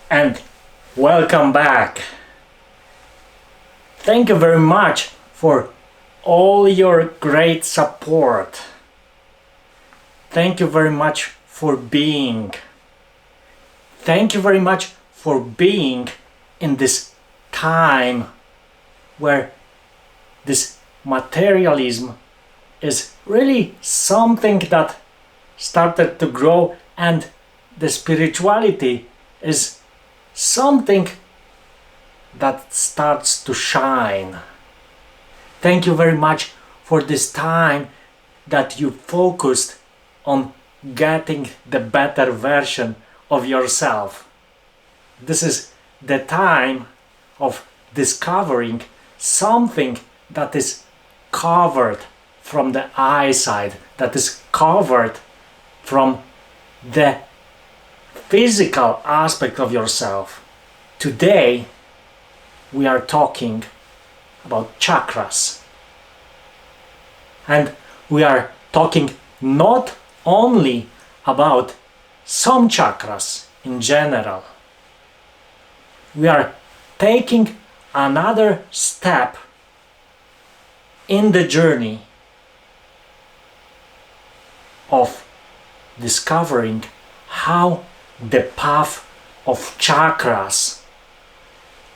And welcome back. Thank you very much for all your great support. Thank you very much for being. Thank you very much for being in this time where this materialism is really something that started to grow, and the spirituality is something that starts to shine. Thank you very much for this time that you focused on getting the better version of yourself. This is the time of discovering something that is covered from the eyesight, that is covered from the physical aspect of yourself. Today we are talking about chakras, and we are talking not only about some chakras in general. We are taking another step in the journey of discovering how the path of chakras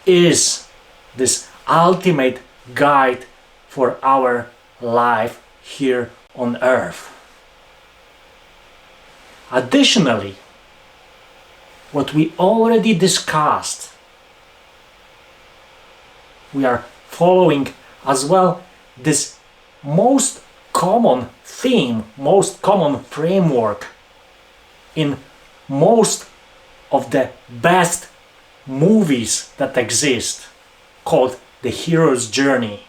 is this ultimate guide for our life here on earth. Additionally, what we already discussed, we are following as well this most common theme, most common framework in most of the best movies that exist, called the hero's journey.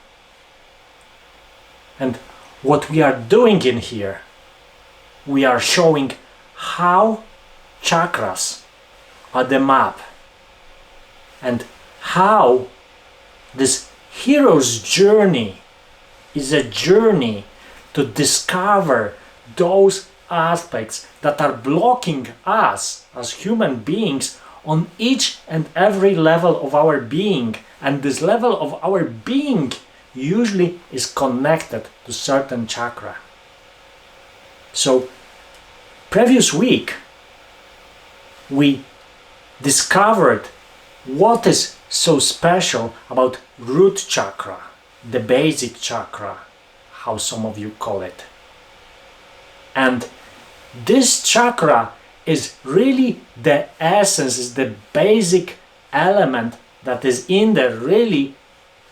And what we are doing in here, we are showing how chakras are the map, and how this hero's journey is a journey to discover those aspects that are blocking us as human beings on each and every level of our being. And this level of our being usually is connected to certain chakra. So previous week we discovered what is so special about root chakra, the basic chakra, how some of you call it. And this chakra is really the essence, is the basic element that is in there really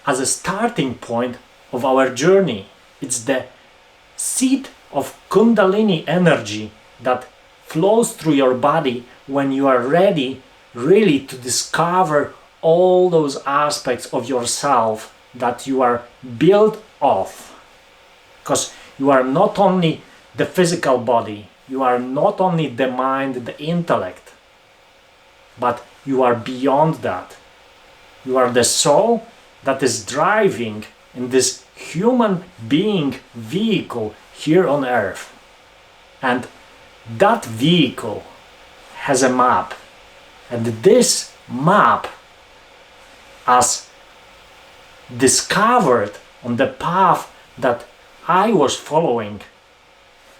as a starting point of our journey. It's the seed of Kundalini energy that flows through your body when you are ready really to discover all those aspects of yourself that you are built of. Because you are not only the physical body, you are not only the mind, the intellect, but you are beyond that. You are the soul that is driving in this human being vehicle here on earth. And that vehicle has a map. And this map, as discovered on the path that I was following,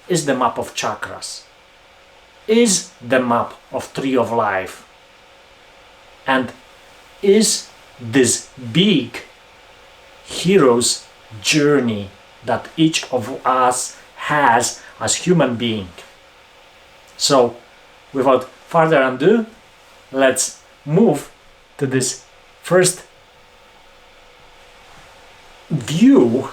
is the map of chakras, is the map of tree of life, and is this big hero's journey that each of us has as human being. So without further ado, let's move to this first view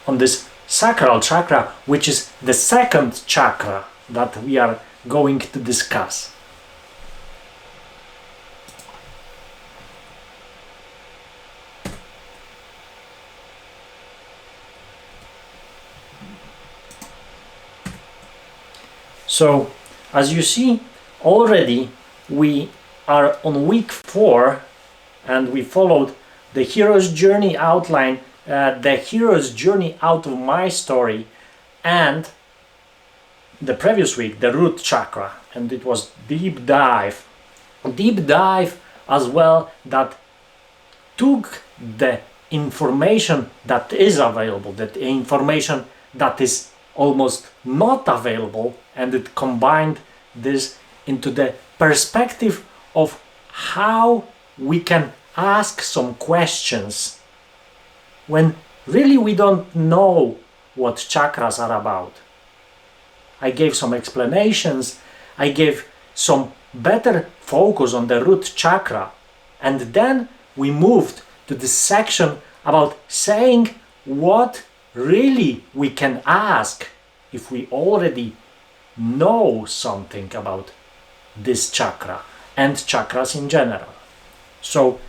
on this sacral chakra, which is the second chakra that we are going to discuss. So, as you see, already we are on week 4, and we followed the hero's journey outline, the hero's journey out of my story, and the previous week the root chakra, and it was deep dive deep dive as well that took the information that is available, that information that is almost not available, and it combined this into the perspective of how we can ask some questions when really we don't know what chakras are about. I gave some explanations, I gave some better focus on the root chakra, and then we moved to this section about saying what really we can ask if we already know something about this chakra and chakras in general. So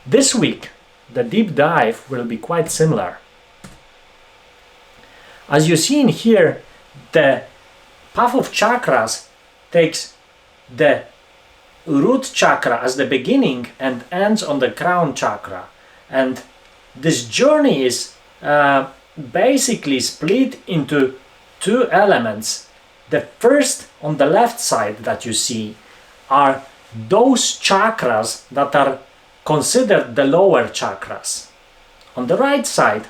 this week the deep dive will be quite similar. As you see in here, the path of chakras takes the root chakra as the beginning and ends on the crown chakra, and this journey is basically split into two elements. The first, on the left side that you see, are those chakras that are considered the lower chakras. On the right side,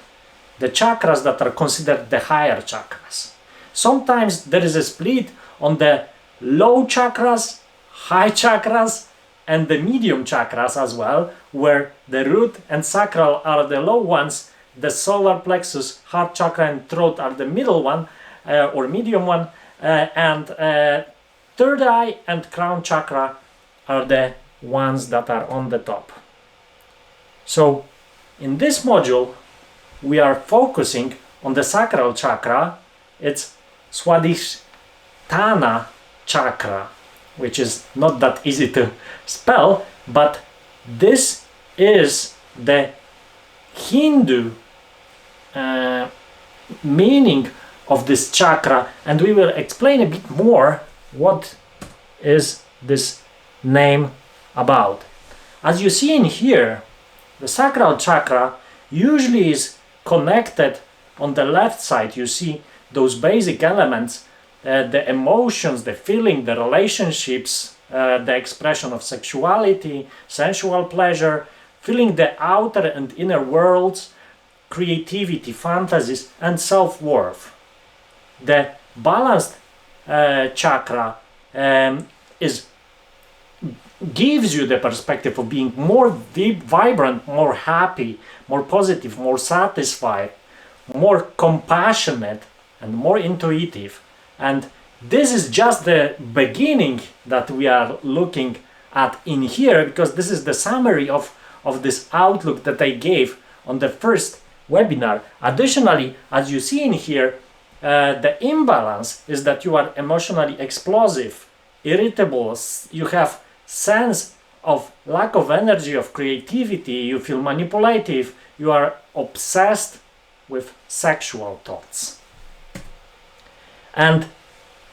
the chakras that are considered the higher chakras. Sometimes there is a split on the low chakras, high chakras, and the medium chakras as well, where the root and sacral are the low ones, the solar plexus, heart chakra, and throat are the middle one or medium one, and third eye and crown chakra are the ones that are on the top. So in this module we are focusing on the sacral chakra. It's Swadhisthana chakra, which is not that easy to spell, but this is the Hindu meaning of this chakra, and we will explain a bit more what is this name about. As you see in here, the sacral chakra usually is connected on the left side. You see those basic elements, the emotions, the feeling, the relationships, the expression of sexuality, sensual pleasure, feeling the outer and inner worlds, creativity, fantasies, and self-worth. The balanced chakra gives you the perspective of being more vibrant, more happy, more positive, more satisfied, more compassionate, and more intuitive. And this is just the beginning that we are looking at in here, because this is the summary of this outlook that I gave on the first webinar. Additionally, as you see in here, the imbalance is that you are emotionally explosive, irritable, you have sense of lack of energy, of creativity, you feel manipulative, you are obsessed with sexual thoughts. And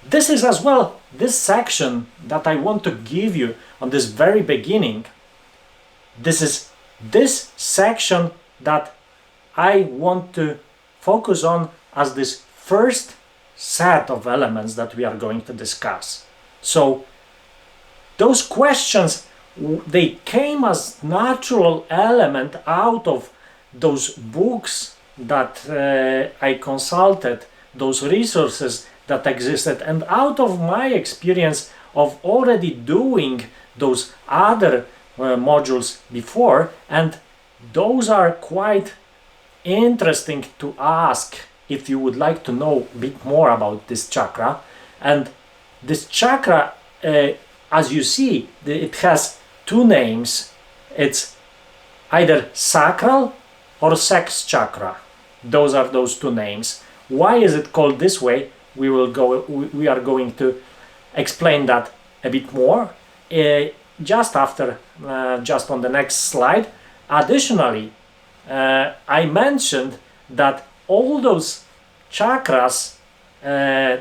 this is as well this section that I want to give you on this very beginning. This is this section that I want to focus on as this first set of elements that we are going to discuss. So those questions, they came as natural element out of those books that I consulted, those resources that existed, and out of my experience of already doing those other modules before, and those are quite interesting to ask if you would like to know a bit more about this chakra. And this chakra, as you see, it has two names. It's either sacral or sex chakra. Those are those two names. Why is it called this way? We are going to explain that a bit more just after, just on the next slide. Additionally, I mentioned that all those chakras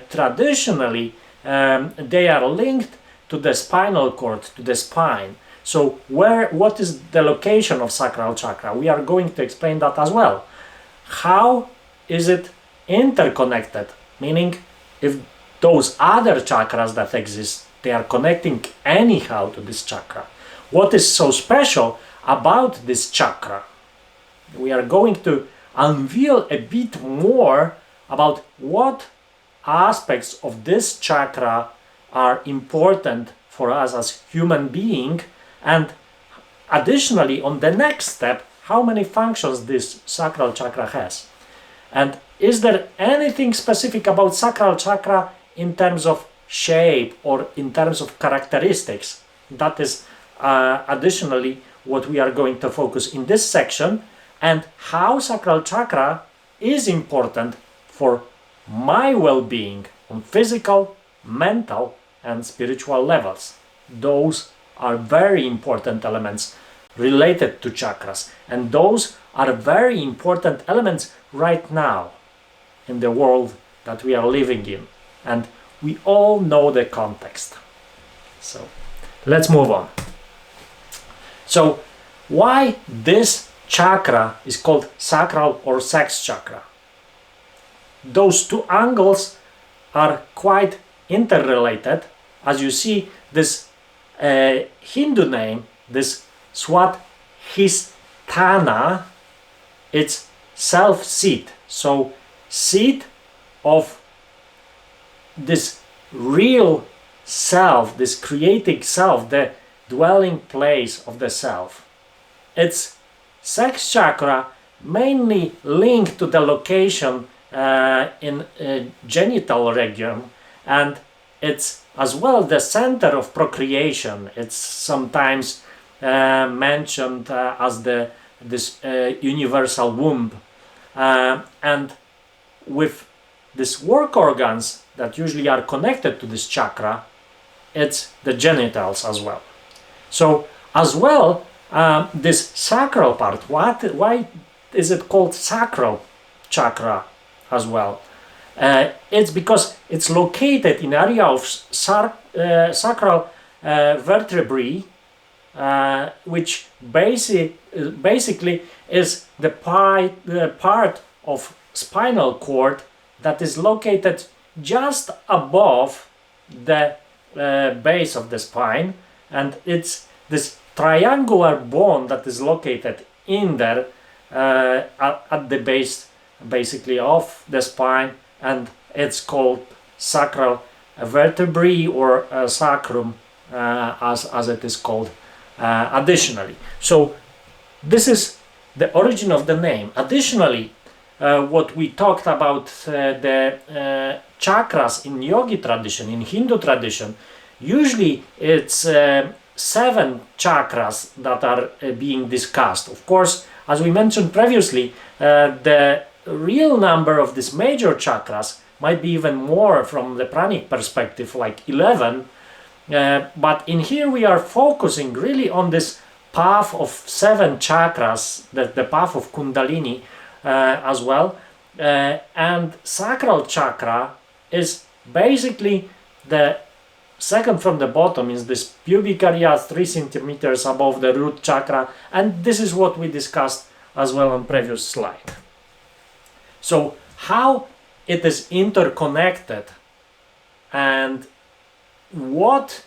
traditionally they are linked to the spinal cord, to the spine. So what is the location of sacral chakra? We are going to explain that as well. How is it interconnected? Meaning, if those other chakras that exist They are connecting anyhow to this chakra. What is so special about this chakra? We are going to unveil a bit more about what aspects of this chakra are important for us as human being, and additionally on the next step, how many functions this sacral chakra has. And is there anything specific about sacral chakra in terms of shape or in terms of characteristics? That is additionally what we are going to focus in this section, and how sacral chakra is important for my well-being on physical, mental and spiritual levels. Those are very important elements related to chakras, and those are very important elements right now in the world that we are living in, and we all know the context. So let's move on. So why this chakra is called sacral or sex chakra? Those two angles are quite interrelated. As you see, this Hindu name, this Swadhisthana, it's self-seat. So seat of this real self, this creating self, the dwelling place of the self. It's sex chakra mainly linked to the location in genital region, and it's as well the center of procreation. It's sometimes mentioned as this universal womb, and with these work organs that usually are connected to this chakra, it's the genitals as well. So as well, this sacral part, why is it called sacral chakra as well? It's because it's located in area of sacral vertebrae, which basically is the part of spinal cord that is located just above the base of the spine, and it's this triangular bone that is located in there at the base basically of the spine, and it's called sacral vertebrae or sacrum as it is called additionally. So this is the origin of the name. Additionally, what we talked about the chakras in yogi tradition, in Hindu tradition, usually it's 7 chakras that are being discussed. Of course, as we mentioned previously, the real number of these major chakras might be even more from the pranic perspective, like 11, but in here we are focusing really on this path of 7 chakras, the path of Kundalini as well, and sacral chakra is basically the second from the bottom, is this pubic area 3 centimeters above the root chakra, and this is what we discussed as well on previous slide. So how it is interconnected and what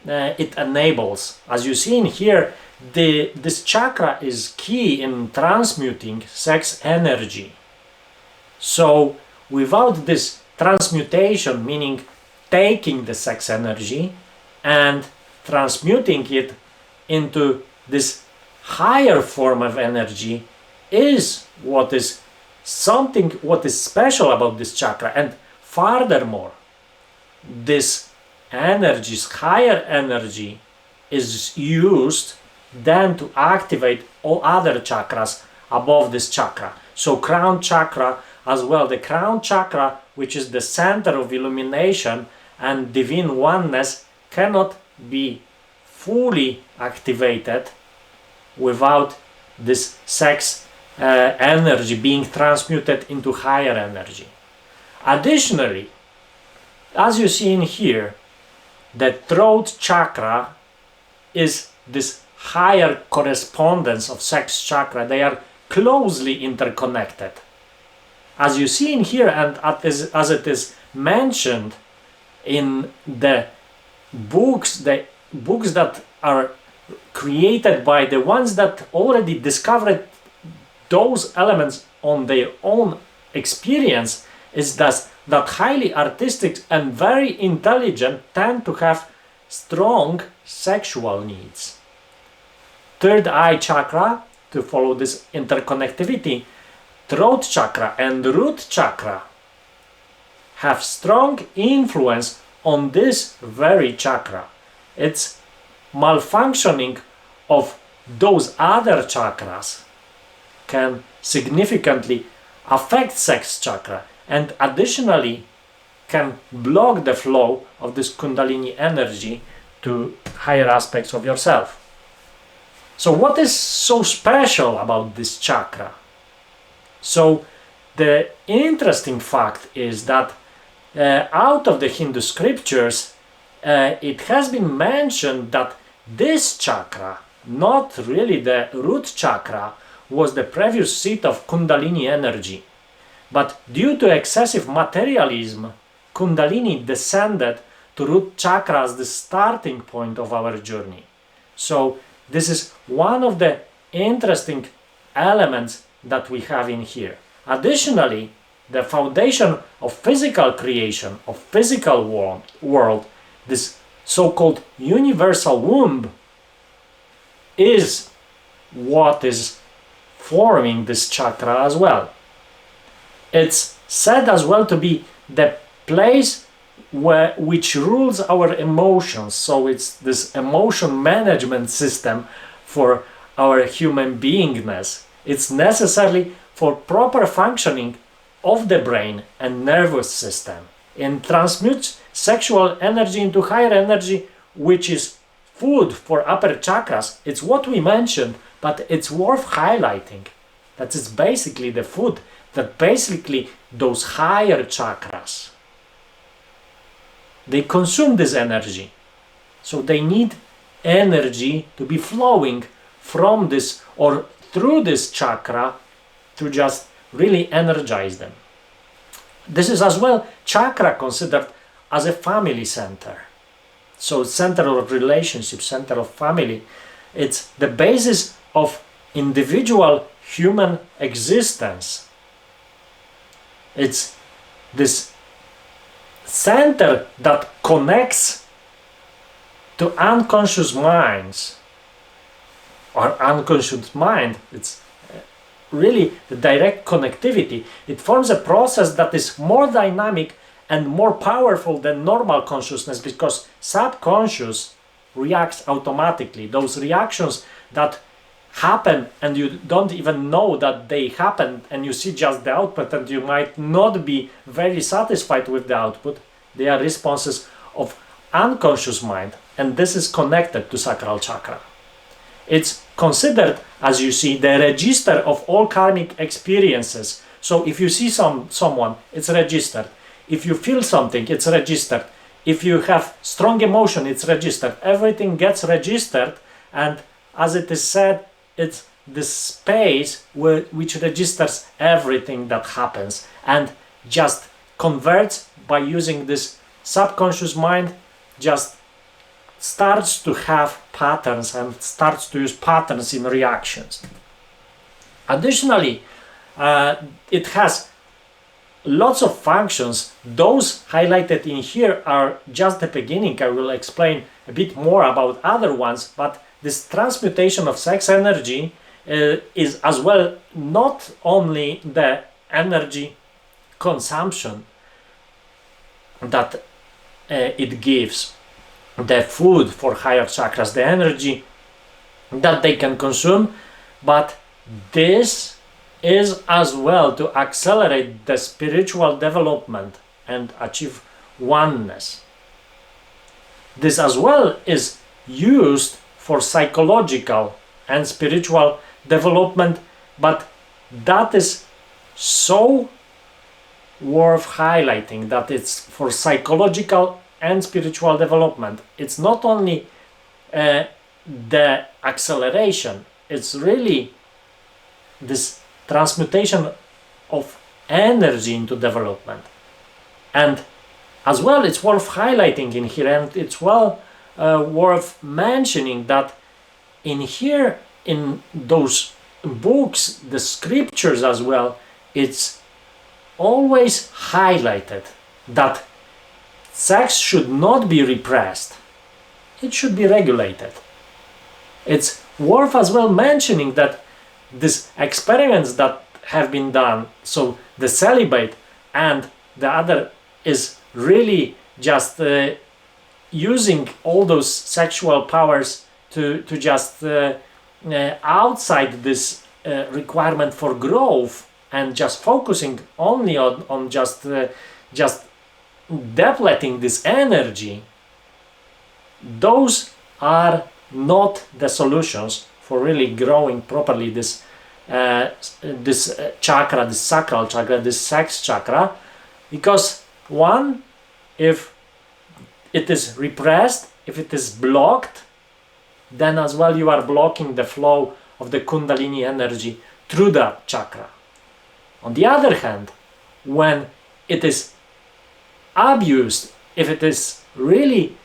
it enables. As you see in here, this chakra is key in transmuting sex energy. So without this transmutation, meaning taking the sex energy and transmuting it into this higher form of energy, is what is special about this chakra. And furthermore, this higher energy is used then to activate all other chakras above this chakra. So crown chakra as well, the crown chakra, which is the center of illumination and divine oneness, cannot be fully activated without this sex energy being transmuted into higher energy. Additionally, as you see in here, the throat chakra is this higher correspondence of sex chakra. They are closely interconnected. As you see in here, and as it is mentioned in the books that are created by the ones that already discovered those elements on their own experience is that highly artistic and very intelligent tend to have strong sexual needs. Third eye chakra, to follow this interconnectivity, throat chakra and root chakra have strong influence on this very chakra. It's malfunctioning of those other chakras can significantly affect sex chakra and additionally can block the flow of this Kundalini energy to higher aspects of yourself. So what is so special about this chakra? So the interesting fact is that out of the Hindu scriptures, it has been mentioned that this chakra, not really the root chakra, was the previous seat of Kundalini energy. But due to excessive materialism, Kundalini descended to root chakra as the starting point of our journey. So this is one of the interesting elements that we have in here. Additionally, the foundation of physical creation, of physical world, this so-called universal womb, is what is forming this chakra as well. It's said as well to be the place which rules our emotions. So it's this emotion management system for our human beingness. It's necessary for proper functioning of the brain and nervous system and transmutes sexual energy into higher energy, which is food for upper chakras. It's what we mentioned, but it's worth highlighting that it's basically the food that basically those higher chakras, they consume this energy. So they need energy to be flowing from this or through this chakra to just really energize them. This is as well chakra considered as a family center. So center of relationship, center of family. It's the basis of individual human existence. It's this center that connects to unconscious minds or unconscious mind. It's really the direct connectivity. It forms a process that is more dynamic and more powerful than normal consciousness because subconscious reacts automatically. Those reactions that happen and you don't even know that they happen and you see just the output and you might not be very satisfied with the output, they are responses of unconscious mind, and this is connected to sacral chakra. It's considered, as you see, the register of all karmic experiences. So if you see someone, it's registered. If you feel something, it's registered. If you have strong emotion, it's registered. Everything gets registered, and as it is said, it's the space which registers everything that happens and just converts by using this subconscious mind, just starts to have patterns and starts to use patterns in reactions. Additionally, it has lots of functions. Those highlighted in here are just the beginning. I will explain a bit more about other ones, but this transmutation of sex energy is as well not only the energy consumption that it gives, the food for higher chakras, the energy that they can consume, but this is as well to accelerate the spiritual development and achieve oneness. This as well is used for psychological and spiritual development, but that is so worth highlighting that it's for psychological and spiritual development. It's not only the acceleration, it's really this transmutation of energy into development. And as well, it's worth highlighting in here, and it's well worth mentioning that in here, in those books, the scriptures as well, it's always highlighted that sex should not be repressed. It should be regulated. It's worth as well mentioning that these experiments that have been done, so the celibate and the other is really just using all those sexual powers to just outside this requirement for growth and just focusing only on just depleting this energy. Those are not the solutions for really growing properly this chakra, this sacral chakra, this sex chakra, because one, if it is repressed, if it is blocked, then as well you are blocking the flow of the Kundalini energy through that chakra. On the other hand, when it is abused, if it is really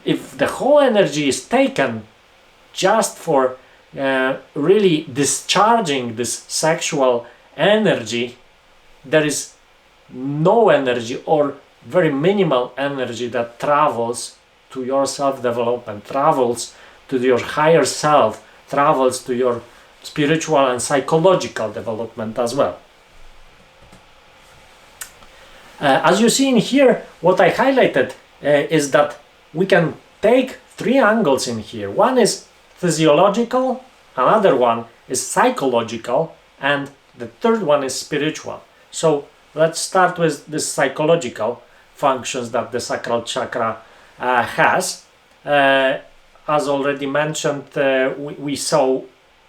if the whole energy is taken just for really discharging this sexual energy, there is no energy or very minimal energy that travels to your self-development, travels to your higher self, travels to your spiritual and psychological development as well. As you see in here, what I highlighted is that we can take three angles in here. One is physiological, another one is psychological, and the third one is spiritual. So let's start with the psychological functions that the sacral chakra has. As already mentioned, we saw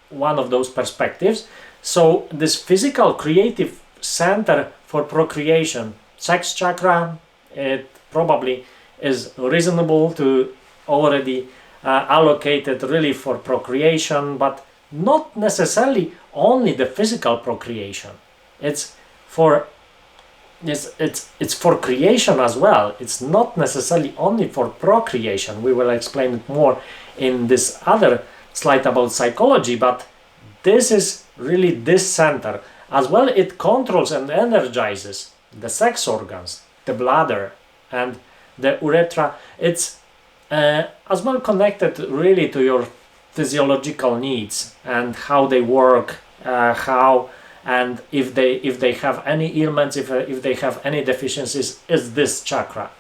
one of those perspectives. So this physical creative center for procreation, sex chakra, it probably is reasonable to already allocate it really for procreation, but not necessarily only the physical procreation. It's for creation as well. It's not necessarily only for procreation. We will explain it more in this other slide about psychology, but this is really this center. As well, it controls and energizes the sex organs, the bladder and the urethra. It's as well connected really to your physiological needs and how they work, and if they have any ailments, if they have any deficiencies, is this chakra.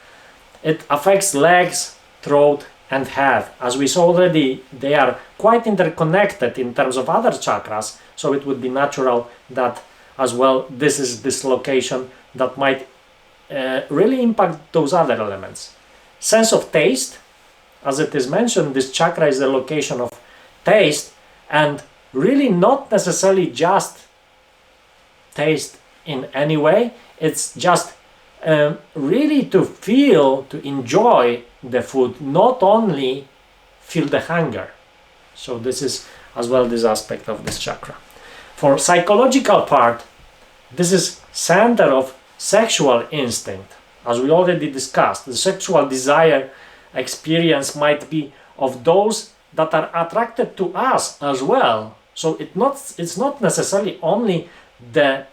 It affects legs, throat and head. As we saw already, they are quite interconnected in terms of other chakras, so it would be natural that as well this is this location that might really impact those other elements. Sense of taste, as it is mentioned, this chakra is the location of taste, and really not necessarily just taste in any way. It's just really to feel, to enjoy the food, not only feel the hunger. So this is as well this aspect of this chakra. For psychological part, this is center of sexual instinct. As we already discussed, the sexual desire experience might be of those that are attracted to us as well. So it's not necessarily only the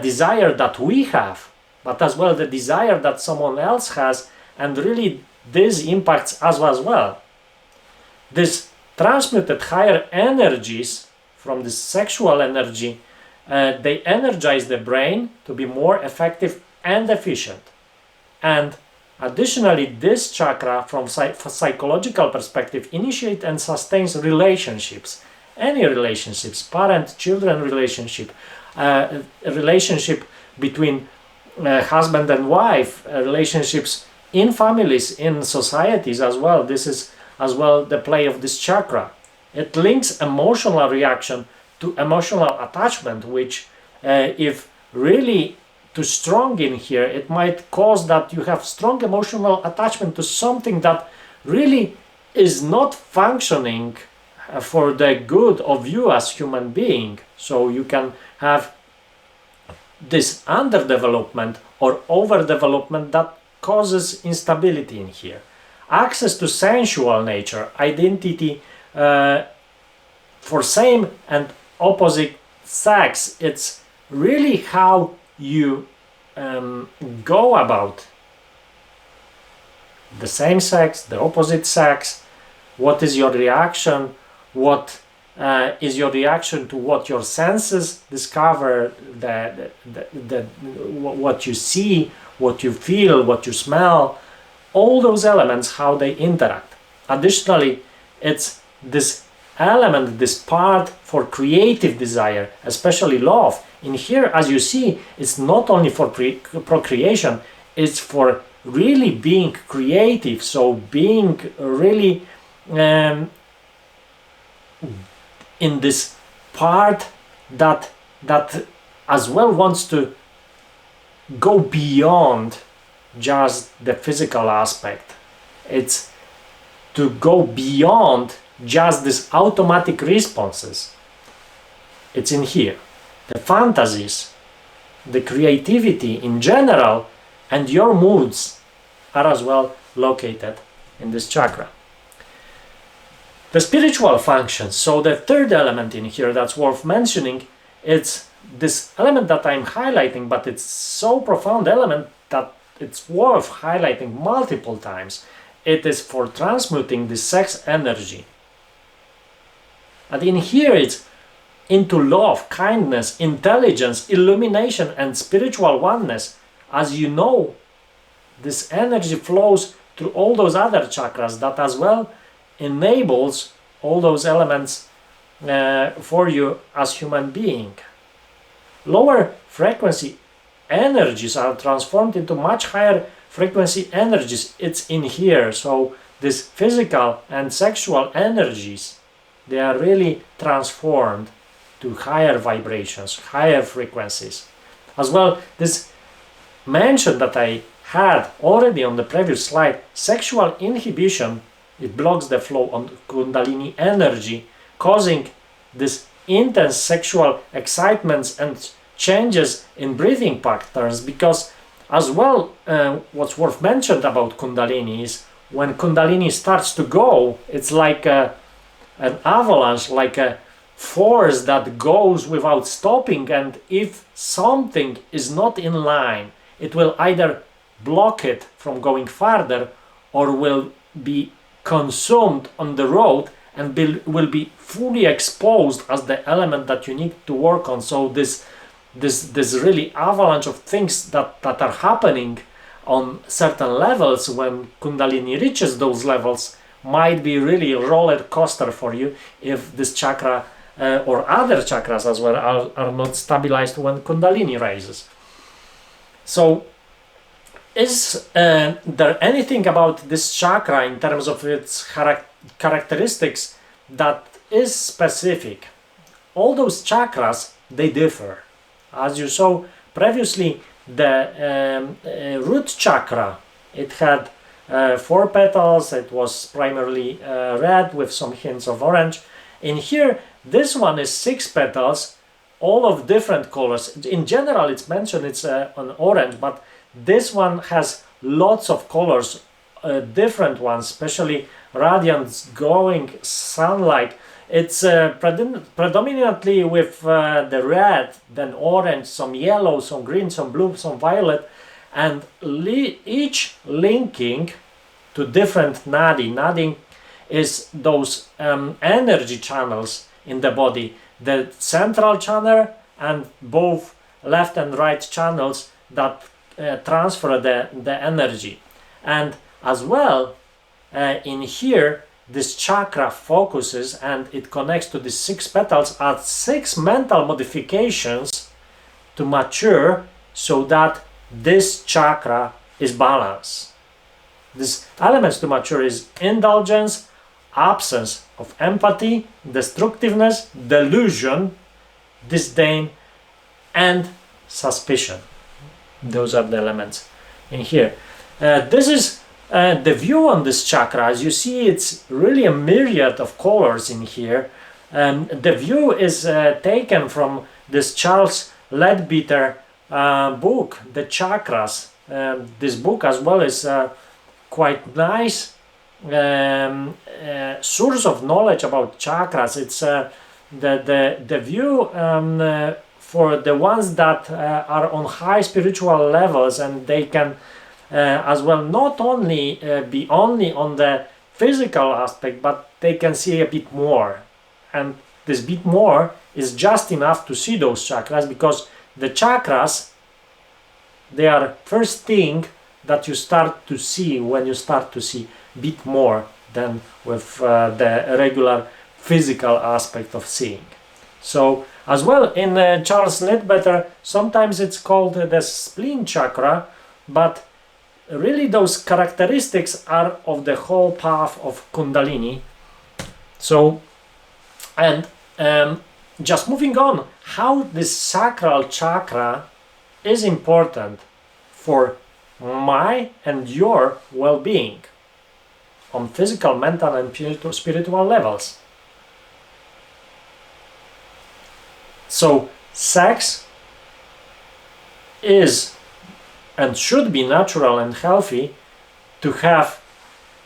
desire that we have, but as well the desire that someone else has, and really this impacts us as well. This transmuted higher energies from the sexual energy, they energize the brain to be more effective and efficient. And additionally, this chakra from psychological perspective initiates and sustains relationships, any relationships, parent-children relationship, relationship between husband and wife, relationships in families, in societies as well. This is as well the play of this chakra. It links emotional reaction to emotional attachment, which if really too strong in here, it might cause that you have strong emotional attachment to something that really is not functioning for the good of you as human being. So you can have this underdevelopment or overdevelopment that causes instability in here. Access to sensual nature, identity for same and opposite sex, it's really how you go about the same sex, the opposite sex. What is your reaction? What is your reaction to what your senses discover, what you see, what you feel, what you smell, all those elements, how they interact. Additionally, it's this element, this part for creative desire, especially love. In here, as you see, it's not only for procreation, it's for really being creative, so being really in this part that as well wants to go beyond just the physical aspect. It's to go beyond just these automatic responses. It's in here. The fantasies, the creativity in general, and your moods are as well located in this chakra. The spiritual functions, so the third element in here that's worth mentioning, it's this element that I'm highlighting, but it's so profound element that it's worth highlighting multiple times. It is for transmuting the sex energy. And in here it's into love, kindness, intelligence, illumination, and spiritual oneness. As you know, this energy flows through all those other chakras that as well enables all those elements for you as human being. Lower frequency energies are transformed into much higher frequency energies. It's in here. So this physical and sexual energies, they are really transformed to higher vibrations, higher frequencies. As well, this mention that I had already on the previous slide, sexual inhibition, it blocks the flow on Kundalini energy, causing this intense sexual excitements and changes in breathing patterns. Because as well, what's worth mentioned about Kundalini is when Kundalini starts to go, it's like an avalanche, like a force that goes without stopping, and if something is not in line, it will either block it from going farther or will be consumed on the road and will be fully exposed as the element that you need to work on. So this really avalanche of things that are happening on certain levels when Kundalini reaches those levels might be really a roller coaster for you if this chakra or other chakras as well are not stabilized when Kundalini rises. So is there anything about this chakra in terms of its characteristics that is specific? All those chakras, they differ. As you saw previously, the root chakra, it had 4 petals. It was primarily red with some hints of orange. In here, this one is 6 petals, all of different colors. In general, it's mentioned it's an orange, but this one has lots of colors, different ones, especially radiance, glowing, sunlight. It's predominantly with the red, then orange, some yellow, some green, some blue, some violet, and each linking to different nadi. Nadi is those energy channels in the body, the central channel and both left and right channels that transfer the energy. And as well, in here, this chakra focuses and it connects to the 6 petals at 6 mental modifications to mature so that this chakra is balanced. These elements to mature is indulgence, absence of empathy, destructiveness, delusion, disdain, and suspicion. Those are the elements in here. This is the view on this chakra. As you see, it's really a myriad of colors in here. The view is taken from this Charles Leadbeater book, The Chakras, this book as well is quite nice source of knowledge about chakras. It's the view for the ones that are on high spiritual levels, and they can as well not only be only on the physical aspect, but they can see a bit more, and this bit more is just enough to see those chakras, because the chakras, they are first thing that you start to see when you start to see a bit more than with the regular physical aspect of seeing. So as well, in Charles Ledbetter, sometimes it's called the spleen chakra, but really those characteristics are of the whole path of Kundalini. So, and just moving on, how this sacral chakra is important for my and your well-being on physical, mental and spiritual levels. So sex is and should be natural and healthy to have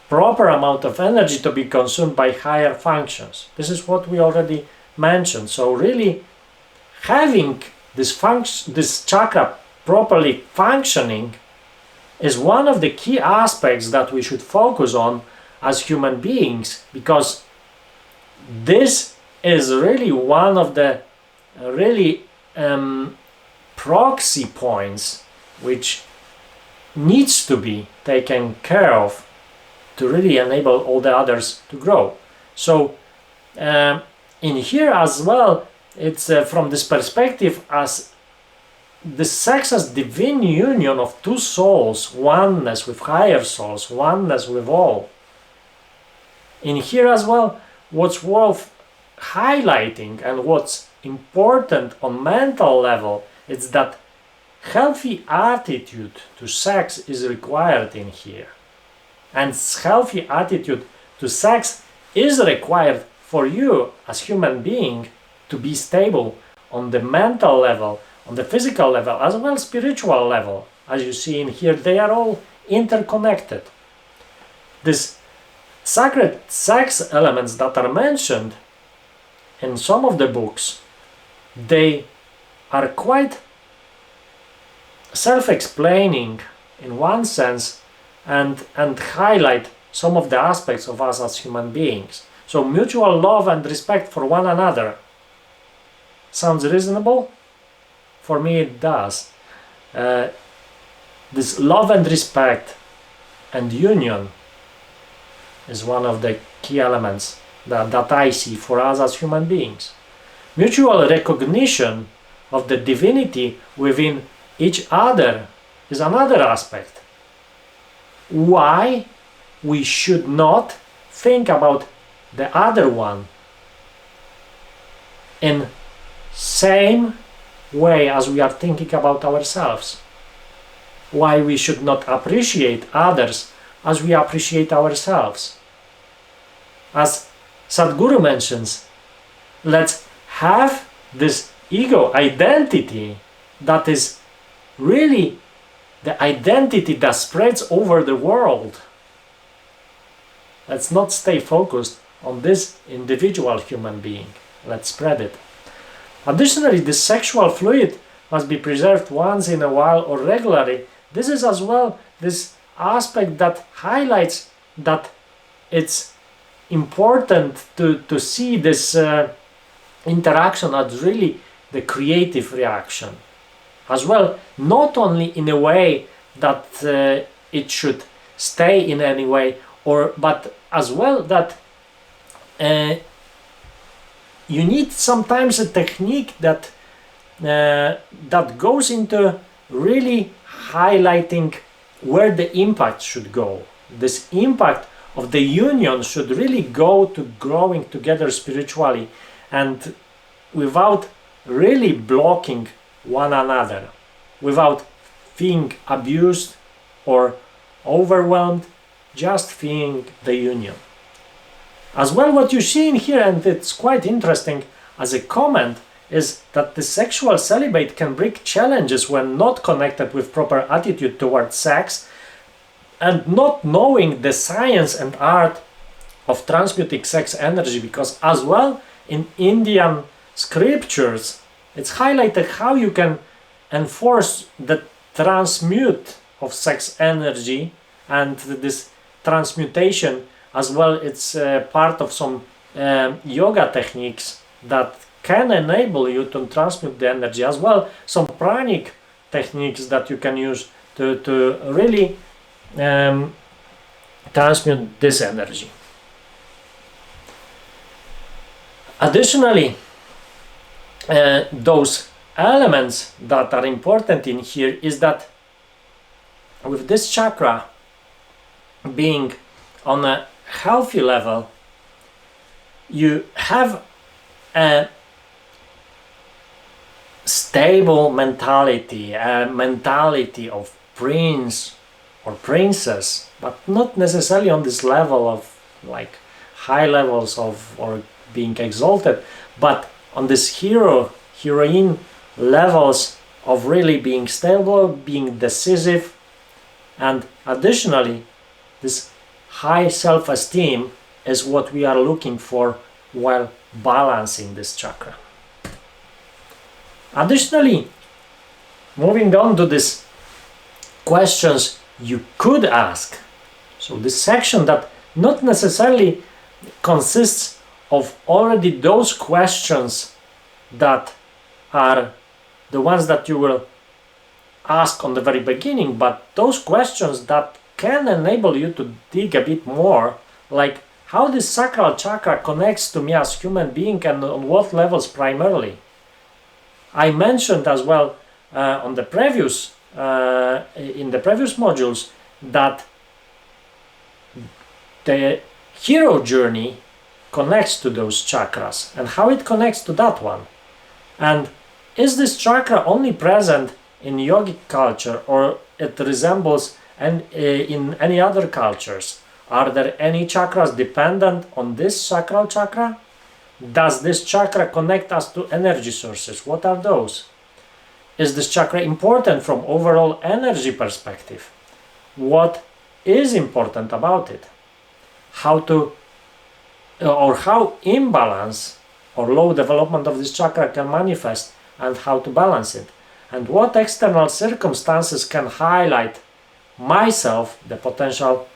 proper amount of energy to be consumed by higher functions. This is what we already mentioned. So really having this chakra properly functioning is one of the key aspects that we should focus on as human beings, because this is really one of the really proxy points which needs to be taken care of to really enable all the others to grow. So in here as well, it's from this perspective as the sex as divine union of two souls, oneness with higher souls, oneness with all. In here as well, what's worth highlighting and what's important on mental level is that healthy attitude to sex is required in here. And healthy attitude to sex is required for you as human being to be stable on the mental level, on the physical level, as well as spiritual level. As you see in here, they are all interconnected. These sacred sex elements that are mentioned in some of the books, they are quite self-explaining in one sense, and highlight some of the aspects of us as human beings. So mutual love and respect for one another. Sounds reasonable? For me it does. This love and respect and union is one of the key elements that I see for us as human beings. Mutual recognition of the divinity within each other is another aspect. Why we should not think about the other one in same way as we are thinking about ourselves. Why we should not appreciate others as we appreciate ourselves. As Sadhguru mentions, let's have this ego identity that is really the identity that spreads over the world. Let's not stay focused on this individual human being. Let's spread it. Additionally, the sexual fluid must be preserved once in a while or regularly. This is as well this aspect that highlights that it's important to see this interaction as really the creative reaction. As well, not only in a way that it should stay in any way, but as well that you need sometimes a technique that that goes into really highlighting where the impact should go. This impact of the union should really go to growing together spiritually and without really blocking one another, without being abused or overwhelmed, just feeling the union. As well, what you see in here, and it's quite interesting as a comment, is that the sexual celibate can bring challenges when not connected with proper attitude towards sex, and not knowing the science and art of transmuting sex energy, because as well in Indian scriptures it's highlighted how you can enforce the transmute of sex energy, and this transmutation as well, it's part of some yoga techniques that can enable you to transmute the energy, as well some pranic techniques that you can use to really transmute this energy. Additionally, those elements that are important in here is that with this chakra being on a healthy level, you have a stable mentality, a mentality of prince or princess, but not necessarily on this level of like high levels of or being exalted, but on this heroine levels of really being stable, being decisive, and additionally this high self-esteem is what we are looking for while balancing this chakra. Additionally, moving on to these questions you could ask. So this section that not necessarily consists of already those questions that are the ones that you will ask on the very beginning, but those questions that can enable you to dig a bit more, like how this sacral chakra connects to me as human being and on what levels primarily. I mentioned as well on the previous in the previous modules that the hero journey connects to those chakras and how it connects to that one. And is this chakra only present in yogic culture, or it resembles in any other cultures? Are there any chakras dependent on this sacral chakra? Does this chakra connect us to energy sources? What are those? Is this chakra important from overall energy perspective? What is important about it? How to or how imbalance or low development of this chakra can manifest, and how to balance it, and what external circumstances can highlight myself the potential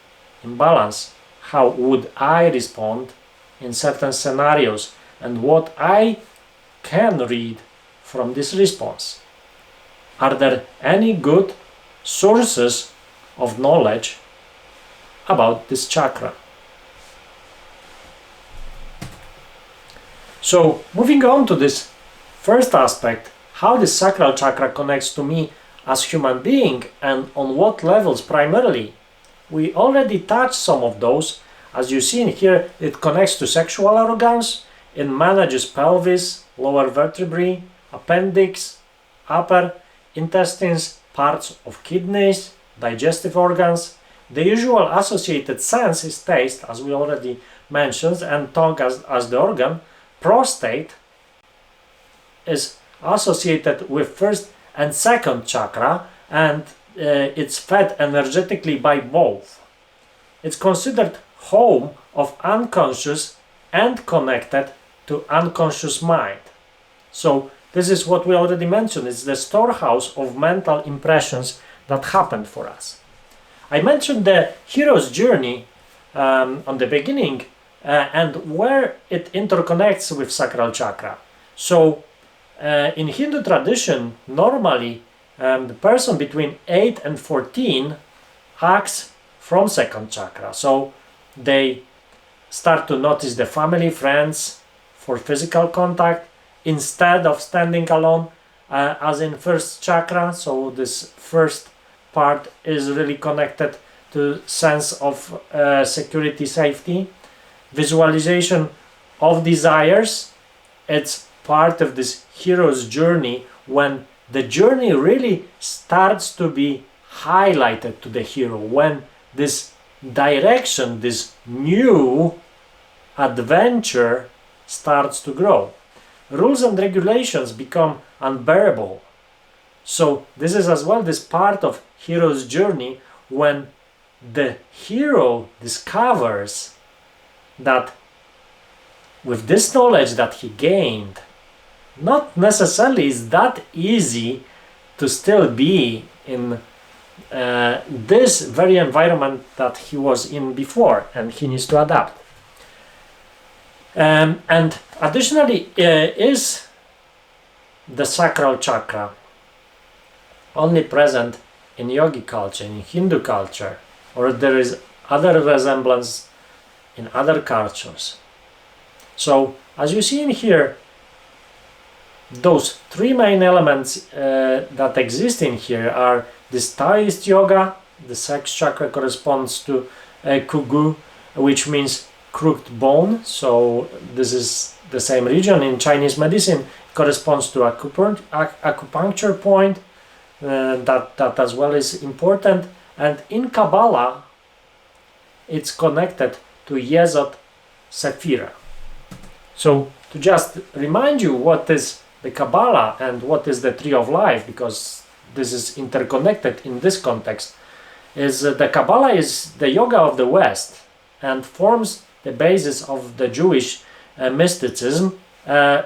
imbalance. How would I respond in certain scenarios, and what I can read from this response? Are there any good sources of knowledge about this chakra? So moving on to this first aspect, how the sacral chakra connects to me as human being and on what levels primarily. We already touched some of those. As you see in here, it connects to sexual organs, it manages pelvis, lower vertebrae, appendix, upper intestines, parts of kidneys, digestive organs. The usual associated sense is taste, as we already mentioned, and tongue as the organ. Prostate is associated with first and second chakra, and it's fed energetically by both. It's considered home of unconscious and connected to unconscious mind. So this is what we already mentioned. It's the storehouse of mental impressions that happened for us. I mentioned the hero's journey on the beginning, and where it interconnects with sacral chakra. So in Hindu tradition, normally the person between 8 and 14 acts from second chakra. So they start to notice the family, friends for physical contact instead of standing alone as in first chakra. So this first part is really connected to sense of security, safety. Visualization of desires, it's part of this hero's journey, when the journey really starts to be highlighted to the hero, when this direction, this new adventure starts to grow. rules and regulations become unbearable. So this is as well this part of hero's journey, when the hero discovers that with this knowledge that he gained, not necessarily is that easy to still be in this very environment that he was in before, and he needs to adapt. And additionally, is the sacral chakra only present in yogic culture, in Hindu culture, or there is other resemblance in other cultures? So as you see in here, those three main elements that exist in here are this Taoist yoga. The sex chakra corresponds to Kugu, which means crooked bone. So this is the same region. In Chinese medicine, it corresponds to acupuncture point. That as well is important. And in Kabbalah, it's connected to Yesod Sephira. So to just remind you what is the Kabbalah and what is the Tree of Life, because this is interconnected in this context, is the Kabbalah is the yoga of the West and forms the basis of the Jewish mysticism.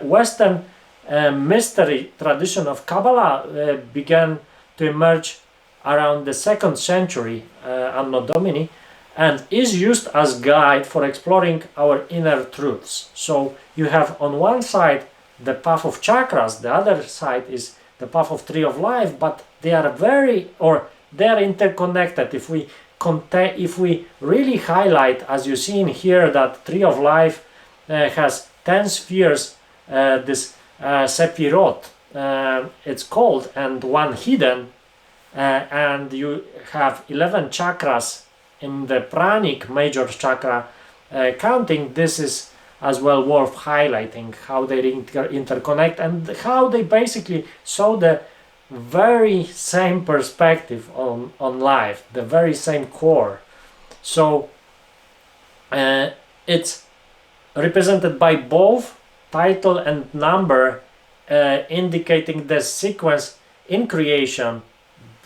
Western mystery tradition of Kabbalah began to emerge around the 2nd century Anno Domini, and is used as guide for exploring our inner truths. So you have on one side the path of chakras, the other side is the path of Tree of Life, but they are they are interconnected. If we really highlight, as you see in here, that Tree of Life has 10 spheres, this Sephirot it's called, and one hidden, and you have 11 chakras in the pranic major chakra counting. This is as well worth highlighting, how they interconnect and how they basically show the very same perspective on life, the very same core. So it's represented by both title and number, indicating the sequence in creation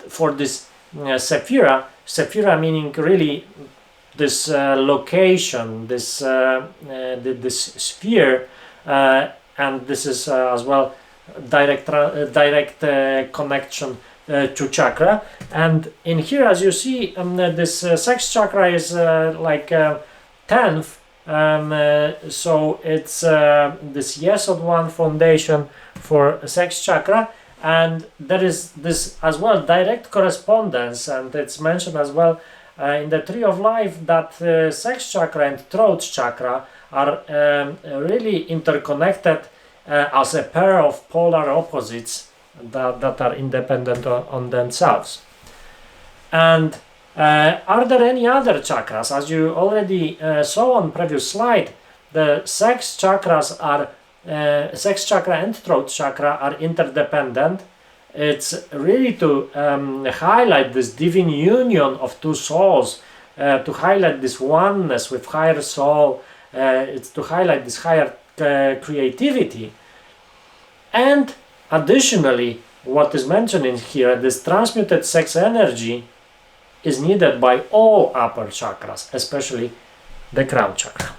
for this Sephira. Sephira meaning really this location, this sphere, and this is as well direct connection to chakra. And in here, as you see, this sex chakra is like 10th, so it's this Yesod one foundation for sex chakra. And there is this as well direct correspondence, and it's mentioned as well in the Tree of Life that sex chakra and throat chakra are really interconnected as a pair of polar opposites that are independent on themselves. And are there any other chakras? As you already saw on previous slide, the sex chakras are sex chakra and throat chakra are interdependent. It's really to highlight this divine union of two souls, to highlight this oneness with higher soul. It's to highlight this higher creativity. And additionally, what is mentioned in here, this transmuted sex energy is needed by all upper chakras, especially the crown chakra.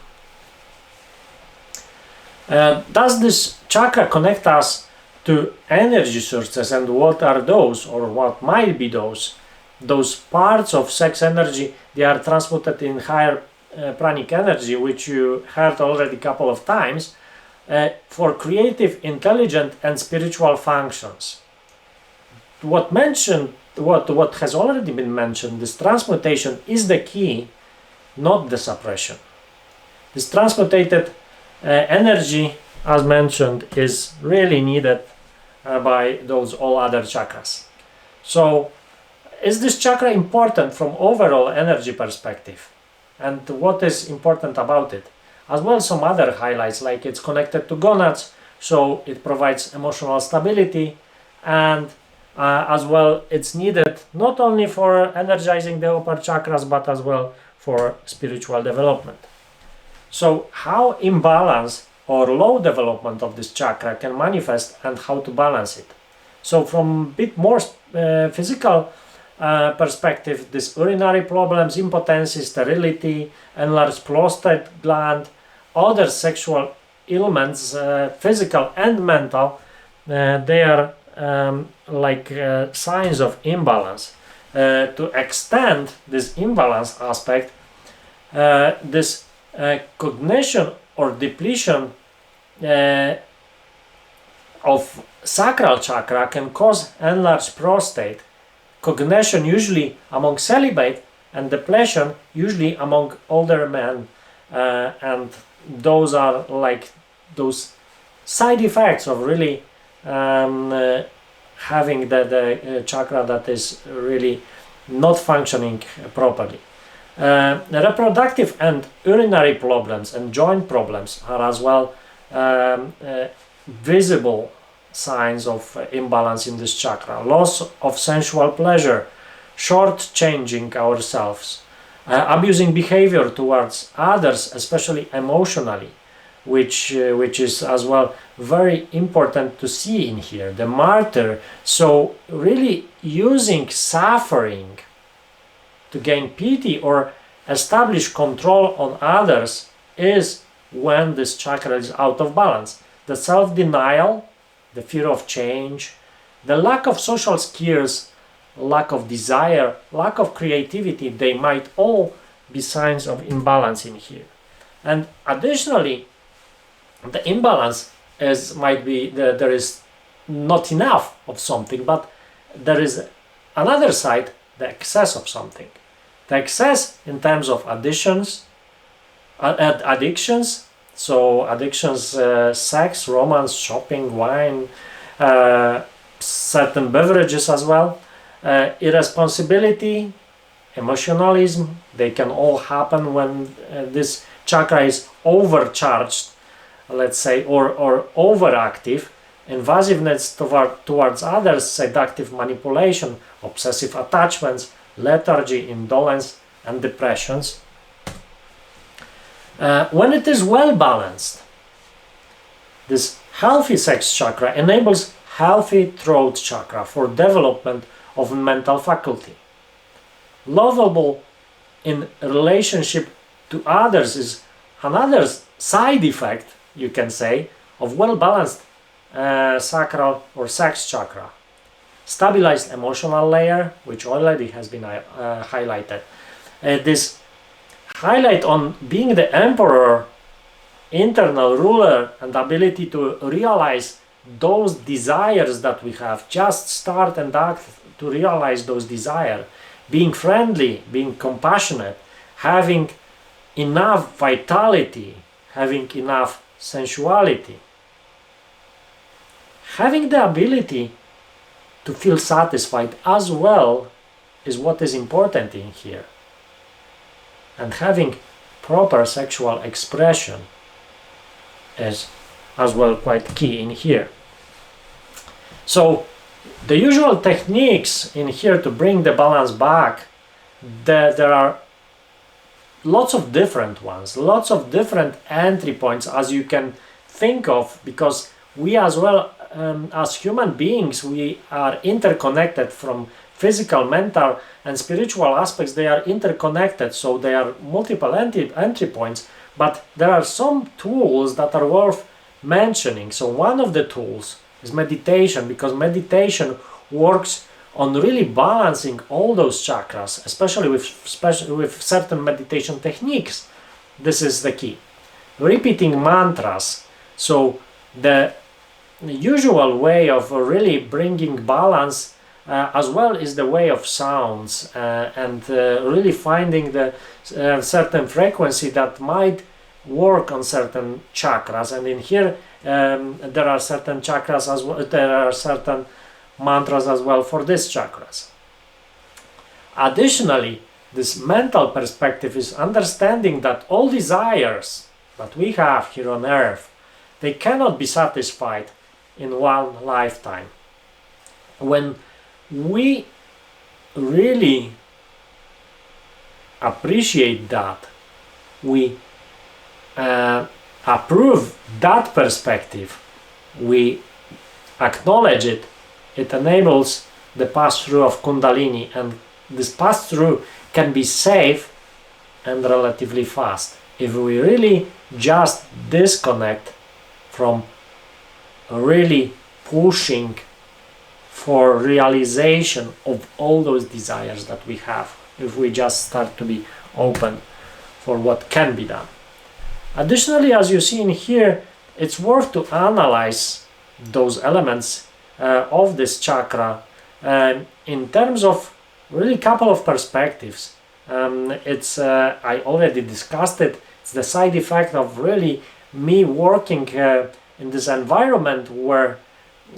Does this chakra connect us to energy sources, and what are those, or what might be those parts of sex energy? They are transmuted in higher pranic energy, which you heard already a couple of times, for creative, intelligent and spiritual functions. What has already been mentioned, this transmutation is the key, not the suppression. This transmutated energy, as mentioned, is really needed by those all other chakras. So is this chakra important from overall energy perspective, and what is important about it? As well, some other highlights, like it's connected to gonads, so it provides emotional stability, and as well it's needed not only for energizing the upper chakras but as well for spiritual development. So how imbalanced or low development of this chakra can manifest and how to balance it. So from a bit more physical perspective, this urinary problems, impotency, sterility, enlarged prostate gland, other sexual ailments, physical and mental, they are like signs of imbalance. To extend this imbalance aspect, this cognition or depletion of sacral chakra can cause enlarged prostate, cognition usually among celibate, and depletion usually among older men, and those are like those side effects of really having the chakra that is really not functioning properly. Reproductive and urinary problems and joint problems are as well visible signs of imbalance in this chakra. Loss of sensual pleasure, short-changing ourselves, abusing behavior towards others, especially emotionally, which is as well very important to see in here. The martyr, so really using suffering to gain pity or establish control on others is when this chakra is out of balance. The self-denial, the fear of change, the lack of social skills, lack of desire, lack of creativity, they might all be signs of imbalance in here. And additionally, the imbalance might be that there is not enough of something, but there is another side, the excess of something. The excess in terms of addictions, so addictions, sex, romance, shopping, wine, certain beverages as well, irresponsibility, emotionalism, they can all happen when this chakra is overcharged, let's say, or overactive. Invasiveness towards others, seductive manipulation, obsessive attachments, lethargy, indolence, and depressions. When it is well balanced, this healthy sex chakra enables healthy throat chakra for development of mental faculty. Lovable in relationship to others is another side effect, you can say, of well-balanced sacral or sex chakra. Stabilized emotional layer, which already has been highlighted. This highlight on being the emperor, internal ruler, and ability to realize those desires that we have, just start and act to realize those desires, being friendly, being compassionate, having enough vitality, having enough sensuality, having the ability to feel satisfied as well is what is important in here. And having proper sexual expression is as well quite key in here. So the usual techniques in here to bring the balance back, there are lots of different ones, lots of different entry points as you can think of, because we as well as human beings, we are interconnected from physical, mental, and spiritual aspects. They are interconnected, so there are multiple entry points, but there are some tools that are worth mentioning. So one of the tools is meditation, because meditation works on really balancing all those chakras, especially with certain meditation techniques. This is the key. Repeating mantras. So the usual way of really bringing balance as well is the way of sounds, and really finding the certain frequency that might work on certain chakras. And in here there are certain chakras as well, there are certain mantras as well for these chakras. Additionally, this mental perspective is understanding that all desires that we have here on earth, they cannot be satisfied in one lifetime. When we really appreciate that, we approve that perspective, we acknowledge it, it enables the pass-through of Kundalini, and this pass-through can be safe and relatively fast. If we really just disconnect from really pushing for realization of all those desires that we have, if we just start to be open for what can be done. Additionally, as you see in here, it's worth to analyze those elements of this chakra in terms of really couple of perspectives. I already discussed it. It's the side effect of really me working in this environment where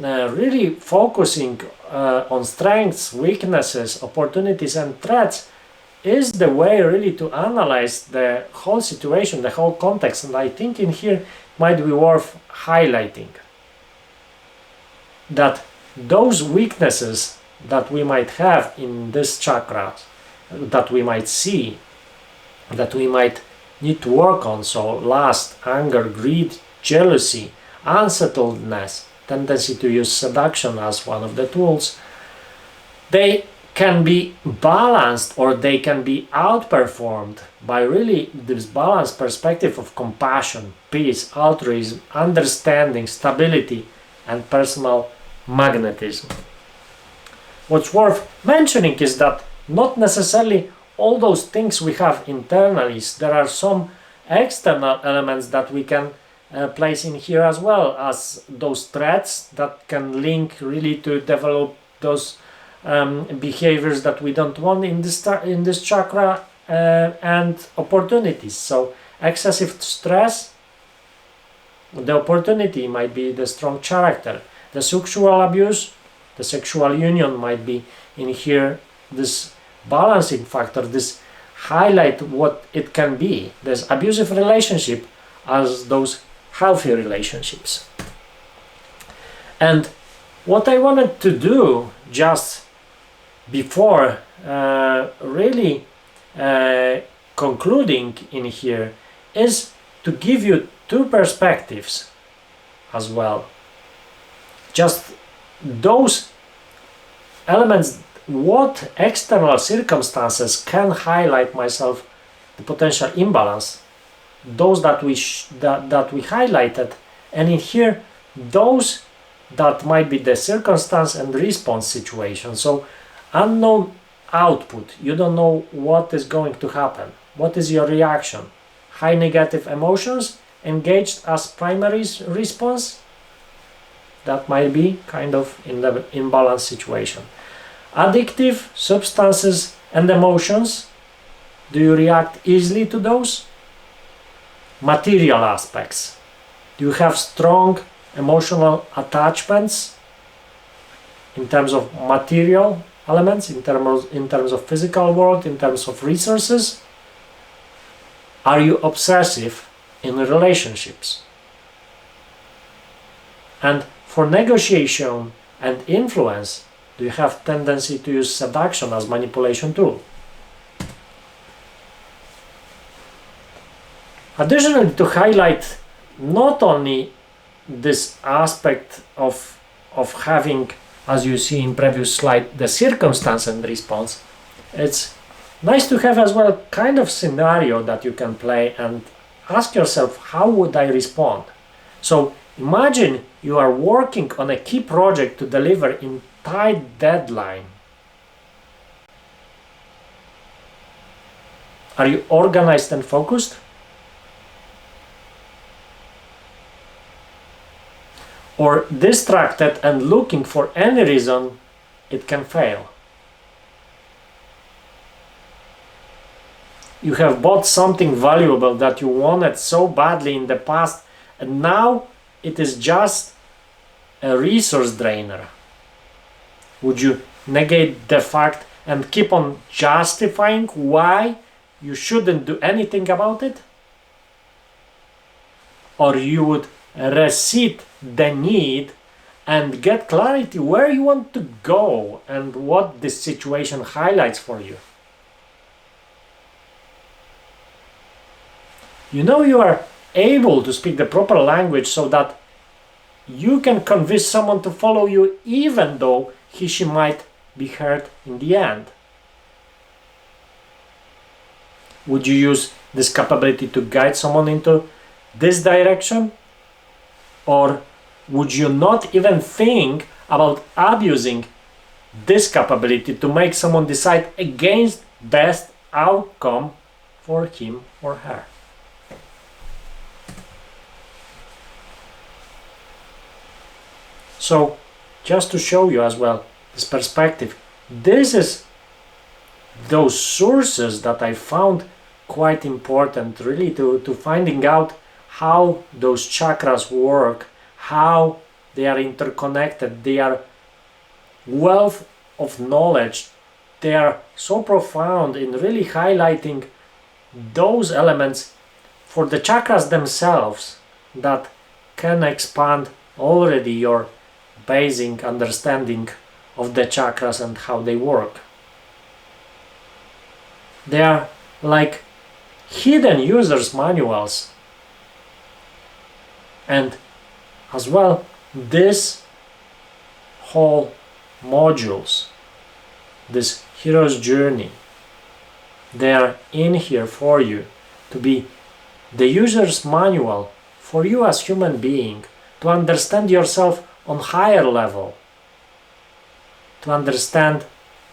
really focusing on strengths, weaknesses, opportunities and threats is the way really to analyze the whole situation, the whole context. And I think in here might be worth highlighting that those weaknesses that we might have in this chakra, that we might see, that we might need to work on, so lust, anger, greed, jealousy, unsettledness, tendency to use seduction as one of the tools, they can be balanced or they can be outperformed by really this balanced perspective of compassion, peace, altruism, understanding, stability, and personal magnetism. What's worth mentioning is that not necessarily all those things we have internally, there are some external elements that we can place in here as well, as those threats that can link really to develop those behaviors that we don't want in this chakra, and opportunities. So excessive stress, the opportunity might be the strong character. The sexual abuse, the sexual union might be in here, this balancing factor, this highlight what it can be. There's abusive relationship as those healthy relationships. And what I wanted to do just before really concluding in here is to give you two perspectives as well. Just those elements, what external circumstances can highlight myself the potential imbalance, those that we highlighted, and in here those that might be the circumstance and response situation. So unknown output, you don't know what is going to happen, what is your reaction, high negative emotions engaged as primary response, that might be kind of in the imbalance situation. Addictive substances and emotions, do you react easily to those? Material aspects, do you have strong emotional attachments in terms of material elements, in terms of physical world, in terms of resources? Are you obsessive in relationships? And for negotiation and influence, do you have tendency to use seduction as manipulation tool? Additionally, to highlight not only this aspect of having, as you see in previous slide, the circumstance and response, it's nice to have as well kind of scenario that you can play and ask yourself, how would I respond? So imagine you are working on a key project to deliver in tight deadline. Are you organized and focused? Or distracted and looking for any reason it can fail? You have bought something valuable that you wanted so badly in the past, and now it is just a resource drainer. Would you negate the fact and keep on justifying why you shouldn't do anything about it? Or you would recede the need and get clarity where you want to go and what this situation highlights for you? You know you are able to speak the proper language so that you can convince someone to follow you even though she might be hurt in the end. Would you use this capability to guide someone into this direction? Or would you not even think about abusing this capability to make someone decide against best outcome for him or her? So, just to show you as well this perspective, this is those sources that I found quite important really to finding out how those chakras work, how they are interconnected, they are wealth of knowledge, they are so profound in really highlighting those elements for the chakras themselves that can expand already your basic understanding of the chakras and how they work. They are like hidden users manuals, and as well this whole modules, this hero's journey, they are in here for you to be the user's manual for you as human being to understand yourself on higher level, to understand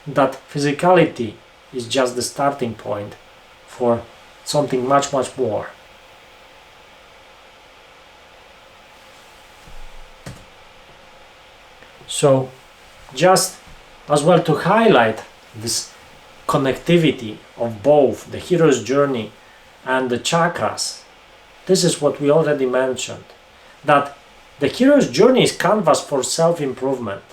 that physicality is just the starting point for something much more. So just as well to highlight this connectivity of both the hero's journey and the chakras, this is what we already mentioned, that the hero's journey is canvas for self-improvement.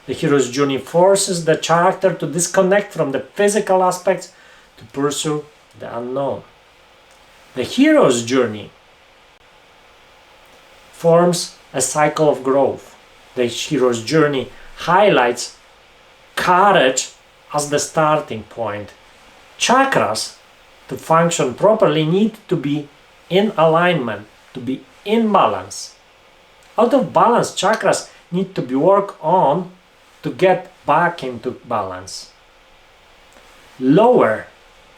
The hero's journey forces the character to disconnect from the physical aspects to pursue the unknown. The hero's journey forms a cycle of growth. The hero's journey highlights courage as the starting point. Chakras, to function properly, need to be in alignment, to be in balance. Out of balance, chakras need to be worked on to get back into balance. Lower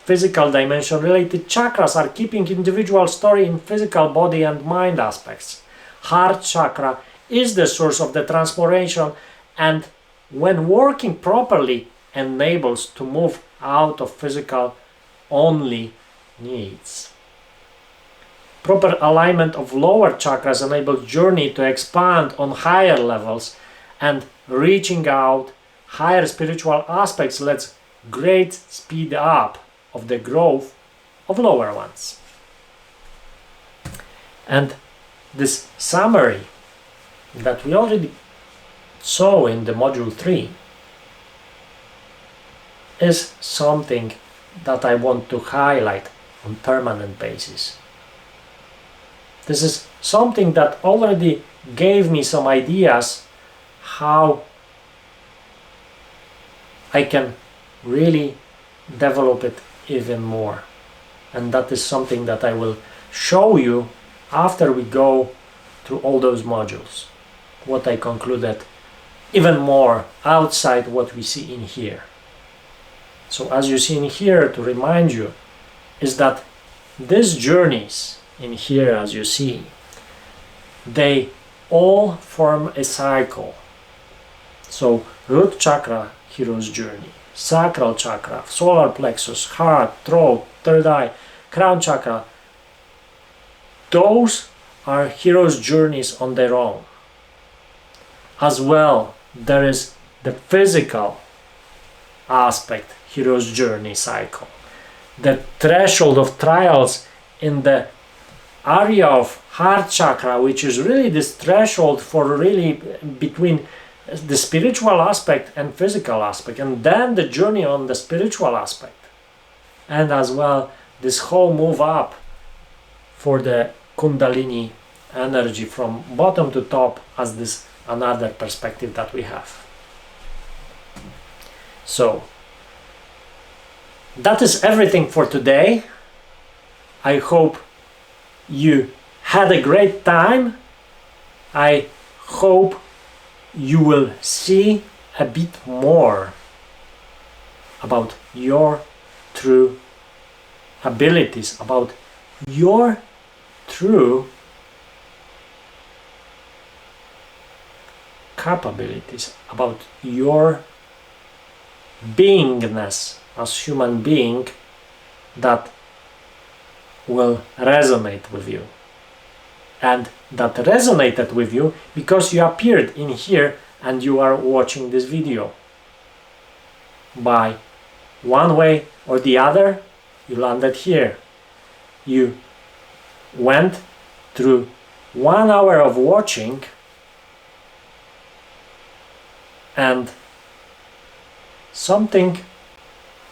physical dimension related chakras are keeping individual story in physical body and mind aspects. Heart chakra is the source of the transformation, and when working properly enables to move out of physical only needs. Proper alignment of lower chakras enables journey to expand on higher levels, and reaching out higher spiritual aspects lets great speed up of the growth of lower ones. And this summary that we already saw in the module 3 is something that I want to highlight on permanent basis. This is something that already gave me some ideas how I can really develop it even more. And that is something that I will show you after we go through all those modules. What I concluded even more outside what we see in here. So as you see in here, to remind you, is that these journeys in here, as you see, they all form a cycle. So root chakra, hero's journey, sacral chakra, solar plexus, heart, throat, third eye, crown chakra, those are hero's journeys on their own. As well, there is the physical aspect, hero's journey cycle. The threshold of trials in the area of heart chakra, which is really this threshold for really between the spiritual aspect and physical aspect, and then the journey on the spiritual aspect. And as well, this whole move up for the Kundalini energy from bottom to top as this another perspective that we have. So that is everything for today. I hope you had a great time. I hope you will see a bit more about your true abilities, about your true capabilities, about your beingness as human being that will resonate with you, and that resonated with you because you appeared in here and you are watching this video. By one way or the other, you landed here. You went through 1 hour of watching, and something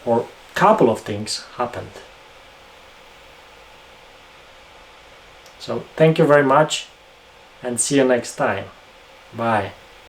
or couple of things happened. So thank you very much and see you next time. Bye.